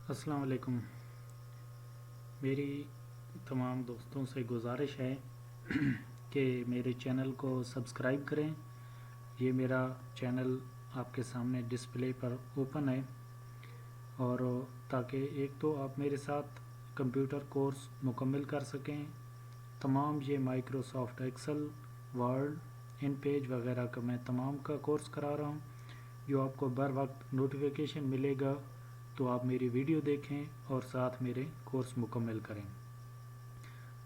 अस्सलाम वालेकुम। मेरी तमाम दोस्तों से गुजारिश है कि मेरे चैनल को सब्सक्राइब करें। ये मेरा चैनल आपके सामने डिस्प्ले पर ओपन है, और ताकि एक तो आप मेरे साथ कंप्यूटर कोर्स मुकम्मल कर सकें। तमाम ये Microsoft Excel, Word, InPage वगैरह का मैं तमाम का कोर्स करा रहा हूँ। जो आपको बर वक्त नोटिफिकेशन मिलेगा तो आप मेरी वीडियो देखें और साथ मेरे कोर्स मुकम्मल करें।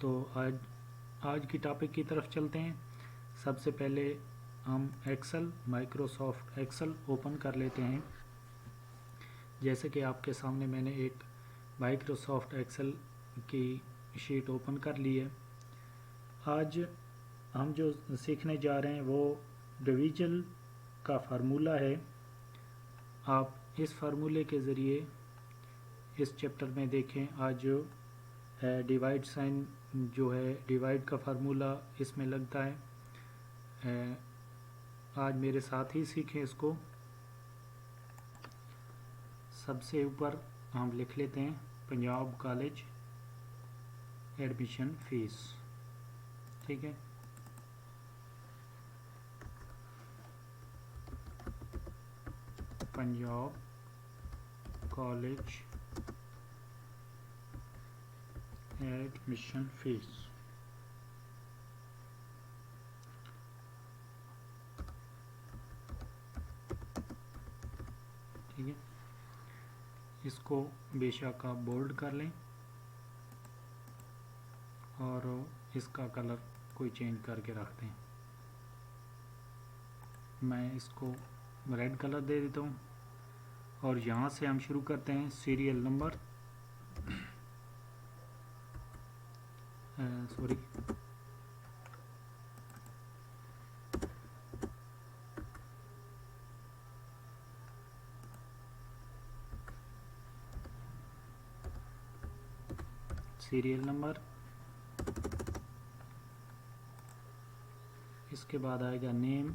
तो आज की टॉपिक की तरफ चलते हैं। सबसे पहले हम माइक्रोसॉफ्ट एक्सेल ओपन कर लेते हैं। जैसे कि आपके सामने मैंने एक माइक्रोसॉफ्ट एक्सेल की शीट ओपन कर ली है। आज हम जो सीखने जा रहे हैं वो डिवीजन का फार्मूला है। आप इस फार्मूले के ज़रिए इस चैप्टर में देखें। आज जो है डिवाइड साइन, जो है डिवाइड का फार्मूला इसमें लगता है। आज मेरे साथ ही सीखें इसको। सबसे ऊपर हम लिख लेते हैं पंजाब कॉलेज एडमिशन फीस। ठीक है, पंजाब कॉलेज एडमिशन फीस। ठीक है, इसको बेशक आप बोल्ड कर लें और इसका कलर कोई चेंज करके रख दें। मैं इसको रेड कलर दे देता हूँ। और यहाँ से हम शुरू करते हैं serial number, sorry serial number. इसके बाद आएगा name,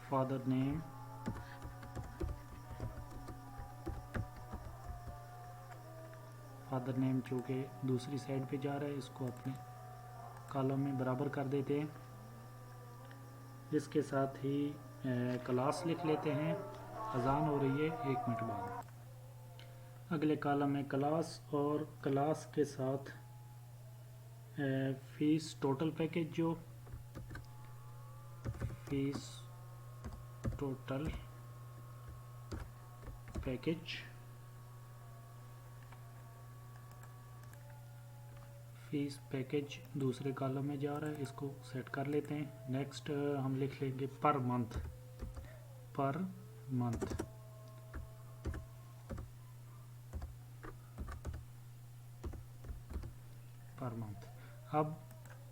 father name, father name जो कि दूसरी साइड पे जा रहा है, इसको अपने कॉलम में बराबर कर देते हैं। इसके साथ ही क्लास लिख लेते हैं। अजान हो रही है, 1 मिनट बाद। अगले कॉलम में क्लास, और क्लास के साथ फीस टोटल पैकेज, जो fees total package, fees package दूसरे कॉलम में जा रहा है, इसको सेट कर लेते हैं। नेक्स्ट हम लिख लेंगे per month, per month. Per month. अब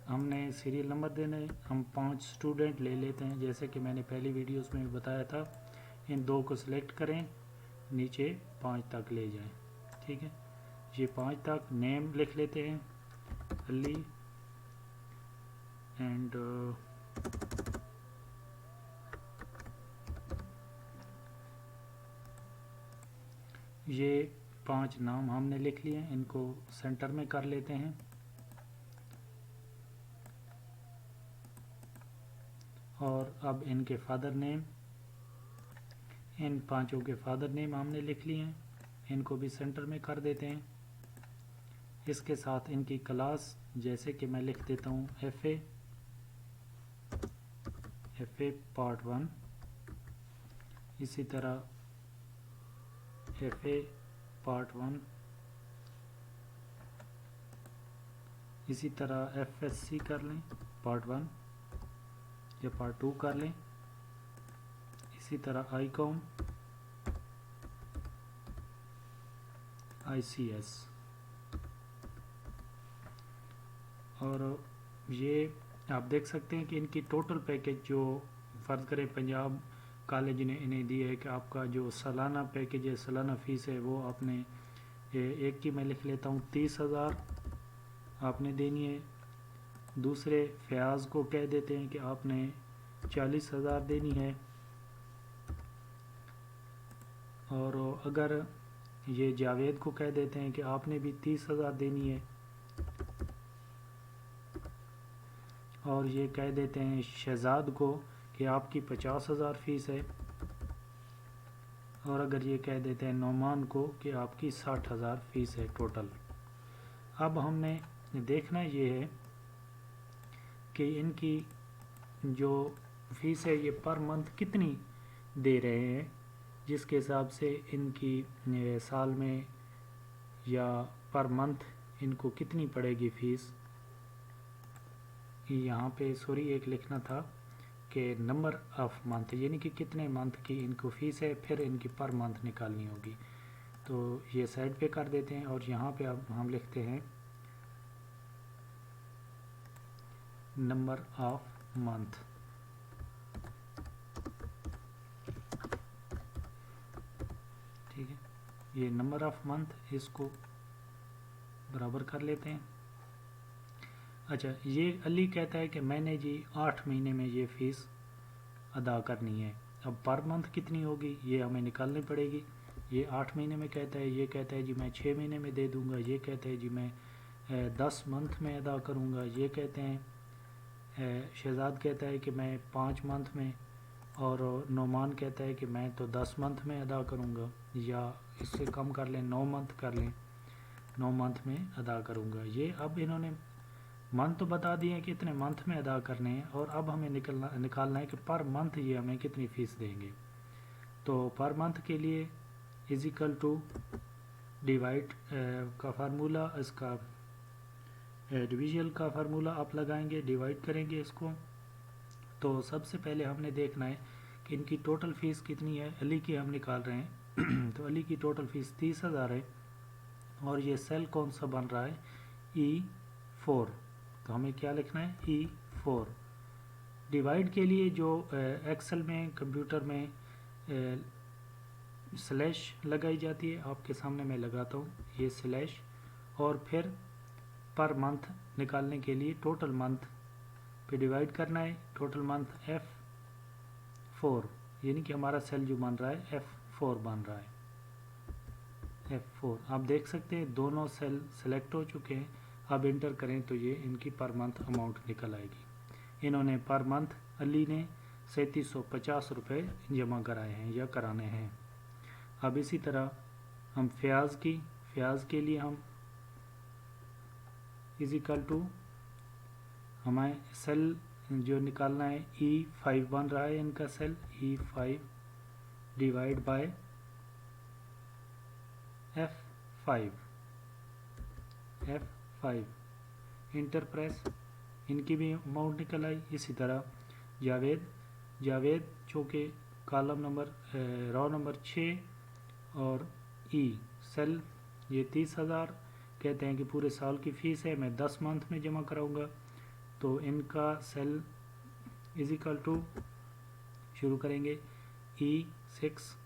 हमने सीरियल नंबर देने, हम 5 स्टूडेंट ले लेते हैं। जैसे कि मैंने पहली वीडियोस में बताया था, इन 2 को सिलेक्ट करें, नीचे 5 तक ले जाएं। ठीक है, ये 5 तक। नेम लिख लेते हैं अली एंड ये 5 नाम हमने लिख लिए हैं, इनको सेंटर में कर लेते हैं। और अब इनके फादर नेम, इन 5 के फादर नेम हमने लिख लिए हैं, इनको भी सेंटर में कर देते हैं। इसके साथ इनकी क्लास, जैसे कि मैं लिख देता हूँ एफ ए पार्ट 1, इसी तरह एफ ए पार्ट 1, इसी तरह FSC कर लें पार्ट 1 या पार्ट 2 कर लें। इसी तरह ICOM, ICS। और ये आप देख सकते हैं कि इनकी टोटल पैकेज, जो फ़र्ज़ करें पंजाब कॉलेज ने इन्हें दी है कि आपका जो सालाना पैकेज है, सालाना फ़ीस है, वो आपने एक की मैं लिख लेता हूँ 30,000 आपने देनी है। दूसरे फयाज को कह देते हैं कि आपने 40,000 देनी है। और अगर ये जावेद को कह देते हैं कि आपने भी 30,000 देनी है, और ये कह देते हैं शहजाद को कि आपकी 50,000 फ़ीस है, और अगर ये कह देते हैं नौमान को कि आपकी 60,000 फ़ीस है टोटल। अब हमने देखना ये है कि इनकी जो फ़ीस है ये पर मंथ कितनी दे रहे हैं, जिसके हिसाब से इनकी साल में या पर मंथ इनको कितनी पड़ेगी फ़ीस। यहाँ पे सॉरी एक लिखना था कि नंबर ऑफ मंथ, यानी कि कितने मंथ की इनको फ़ीस है, फिर इनकी पर मंथ निकालनी होगी। तो ये साइड पे कर देते हैं और यहाँ पे अब हम लिखते हैं नंबर ऑफ मंथ। ठीक है, ये नंबर ऑफ मंथ इसको बराबर कर लेते हैं। अच्छा, ये अली कहता है कि मैंने जी 8 महीने में ये फ़ीस अदा करनी है। अब पर मंथ कितनी होगी ये हमें निकालनी पड़ेगी। ये 8 महीने में कहता है, ये कहता है जी मैं 6 महीने में दे दूंगा, ये कहता है जी मैं 10 मंथ में अदा करूंगा, ये कहते हैं शहजाद कहता है कि मैं 5 मंथ में, और नौमान कहता है कि मैं तो 10 मंथ में अदा करूंगा, या इससे कम कर लें 9 मंथ कर लें, 9 मंथ में अदा करूंगा। ये अब इन्होंने मंथ तो बता दिए हैं कि इतने मंथ में अदा करने हैं, और अब हमें निकालना है कि पर मंथ ये हमें कितनी फ़ीस देंगे। तो पर मंथ के लिए इज इक्वल टू डिवाइड का फार्मूला, इसका डिविजन का फार्मूला आप लगाएंगे, डिवाइड करेंगे इसको। तो सबसे पहले हमने देखना है कि इनकी टोटल फ़ीस कितनी है। अली की हम निकाल रहे हैं तो अली की टोटल फ़ीस 30,000 है, और ये सेल कौन सा बन रहा है E4। तो हमें क्या लिखना है E4। डिवाइड के लिए जो एक्सेल में कंप्यूटर में स्लैश लगाई जाती है, आपके सामने मैं लगाता हूँ ये स्लैश, और फिर पर मंथ निकालने के लिए टोटल मंथ पे डिवाइड करना है। टोटल मंथ F4, यानी कि हमारा सेल जो बन रहा है F4 बन रहा है F4। आप देख सकते हैं दोनों सेल सेलेक्ट हो चुके हैं। अब इंटर करें तो ये इनकी पर मंथ अमाउंट निकल आएगी। इन्होंने पर मंथ अली ने 3750 रुपये जमा कराए हैं या कराने हैं। अब इसी तरह हम फ़याज़ के लिए हम इज इक्वल टू हमें सेल जो निकालना है E5 बन रहा है इनका cell E5 divide by F5 enter press, इनकी भी अमाउंट निकल आई। इसी तरह जावेद जो कि कॉलम नंबर रो नंबर 6 और E सेल ये 30,000 कहते हैं कि पूरे साल की फ़ीस है, मैं 10 मंथ में जमा कराऊंगा। तो इनका सेल इज इक्वल टू शुरू करेंगे E6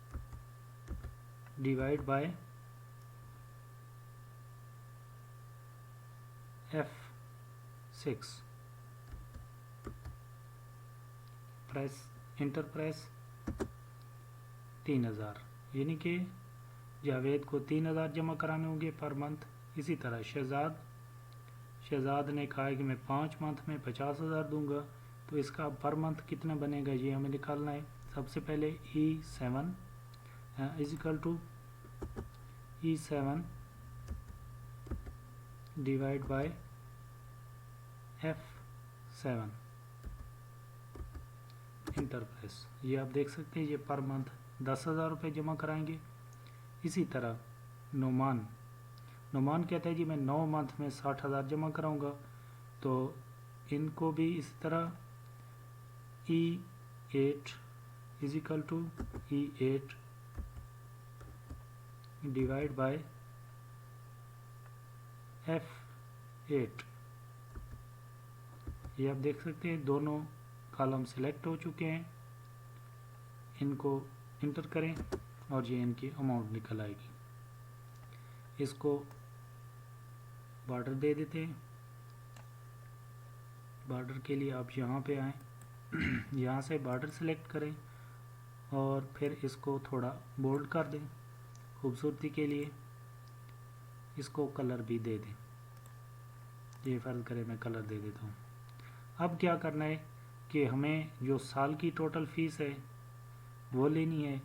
divide by F6 press enter press 3,000, यानी कि जावेद को 3,000 जमा कराने होंगे पर मंथ। इसी तरह शहजाद ने कहा है कि मैं 5 मंथ में 50,000 दूंगा। तो इसका पर मंथ कितना बनेगा ये हमें निकालना है। सबसे पहले E7 is equal to E7 divide by F7 enter press. ये आप देख सकते हैं ये पर मंथ 10,000 रुपये जमा कराएंगे। इसी तरह नौमान कहता है जी मैं 9 मंथ में 60,000 जमा कराऊंगा। तो इनको भी इसी तरह E8 is equal to E8 divide by F8। ये आप देख सकते हैं दोनों कॉलम सिलेक्ट हो चुके हैं। इनको इंटर करें और ये इनकी अमाउंट निकल आएगी। इसको बॉर्डर दे देते हैं। बॉर्डर के लिए आप यहाँ पे आएँ यहाँ से बॉर्डर सेलेक्ट करें और फिर इसको थोड़ा बोल्ड कर दें खूबसूरती के लिए, इसको कलर भी दे दें। ये फ़र्ज़ करें मैं कलर दे देता हूँ। अब क्या करना है कि हमें जो साल की टोटल फ़ीस है वो लेनी है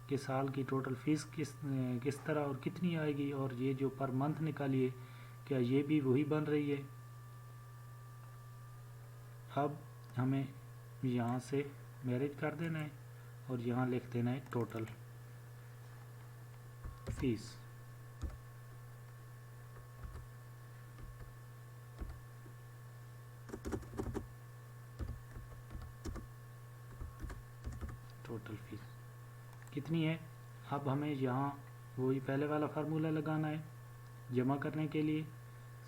कि साल की टोटल फ़ीस किस तरह और कितनी आएगी, और ये जो पर मंथ निकालिए क्या ये भी वही बन रही है। अब हमें यहाँ से मैरिज कर देना है और यहाँ लिख देना है टोटल फ़ीस। टोटल फ़ीस कितनी है। अब हमें यहाँ वही पहले वाला फार्मूला लगाना है जमा करने के लिए।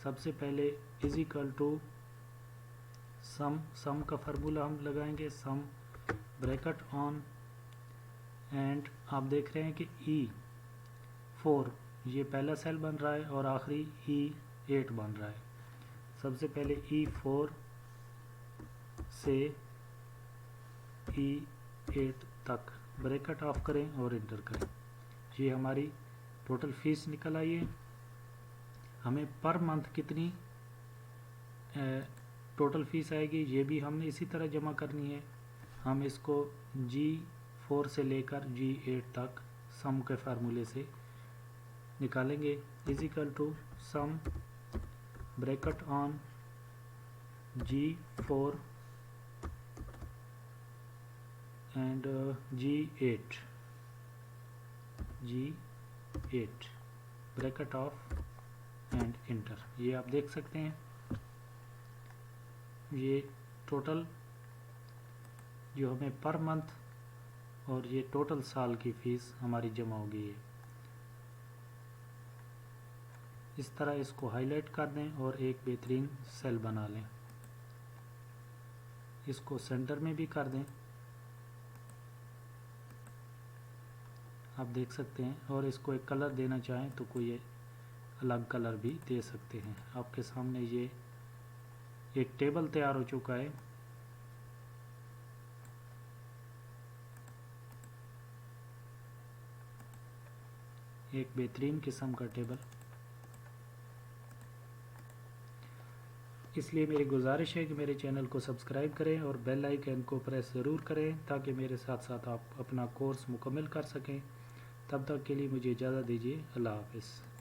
सबसे पहले इज इक्वल टू सम का फार्मूला हम लगाएंगे, सम ब्रैकेट ऑन, एंड आप देख रहे हैं कि E4 ये पहला सेल बन रहा है और आखिरी E8 बन रहा है। सबसे पहले E4 से E8 तक ब्रैकेट ऑफ करें और इंटर करें। ये हमारी टोटल फीस निकल आई है। हमें पर मंथ कितनी टोटल फीस आएगी ये भी हमने इसी तरह जमा करनी है। हम इसको G4 से लेकर G8 तक सम के फार्मूले से निकालेंगे। Is equal to sum bracket on G4 and G8 bracket off and enter. ये आप देख सकते हैं ये टोटल जो हमें पर मंथ और ये टोटल साल की फ़ीस हमारी जमा हो गई है। इस तरह इसको हाईलाइट कर दें और एक बेहतरीन सेल बना लें। इसको सेंटर में भी कर दें, आप देख सकते हैं। और इसको एक कलर देना चाहें तो कोई अलग कलर भी दे सकते हैं। आपके सामने ये एक टेबल तैयार हो चुका है। एक बेहतरीन किस्म का टेबल। इसलिए मेरी गुजारिश है कि मेरे चैनल को सब्सक्राइब करें और बेल आइकन को प्रेस ज़रूर करें ताकि मेरे साथ साथ आप अपना कोर्स मुकम्मल कर सकें। तब तक के लिए मुझे इजाज़त दीजिए। अल्लाह हाफ़िज़।